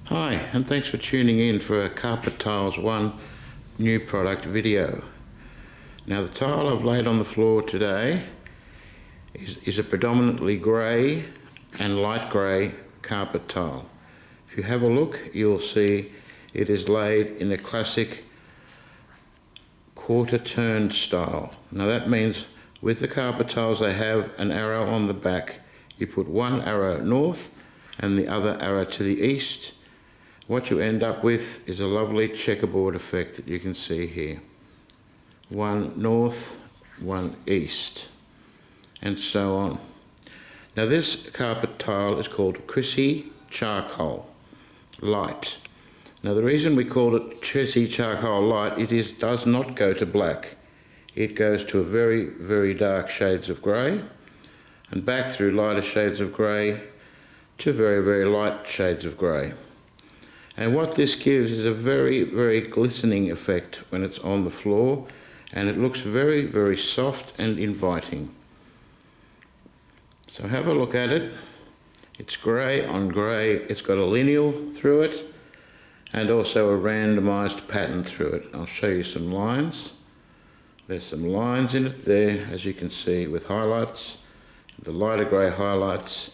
Hi, and thanks for tuning in for a Carpet Tiles 1 new product video. Now the tile I've laid on the floor today is a predominantly grey and light grey carpet tile. If you have a look, you'll see it is laid in a classic quarter turn style. Now that means with the carpet tiles they have an arrow on the back. You put one arrow north and the other arrow to the east. What you end up with is a lovely checkerboard effect that you can see here. One north, one east, and so on. Now this carpet tile is called Crissi Charcoal Light. Now the reason we call it Crissi Charcoal Light, it does not go to black. It goes to a very, very dark shades of grey and back through lighter shades of grey to very, very light shades of grey. And what this gives is a very, very glistening effect when it's on the floor, and it looks very, very soft and inviting. So have a look at it. It's grey on grey. It's got a lineal through it and also a randomised pattern through it. I'll show you some lines. There's some lines in it there, as you can see, with highlights, the lighter grey highlights,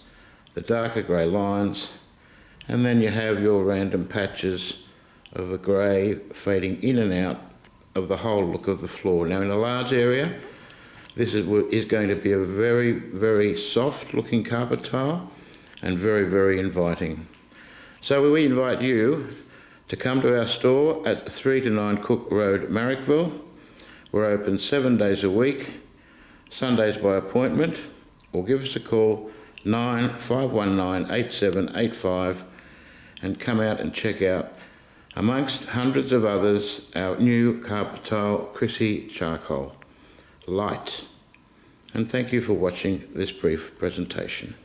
the darker grey lines, and then you have your random patches of a grey fading in and out of the whole look of the floor. Now in a large area, this is going to be a very, very soft looking carpet tile and very, very inviting. So we invite you to come to our store at 3 to 9 Cook Road, Marrickville. We're open 7 days a week, Sundays by appointment, or give us a call 9519 8785 and come out and check out, amongst hundreds of others, our new carpet tile Crissi Charcoal Light. And thank you for watching this brief presentation.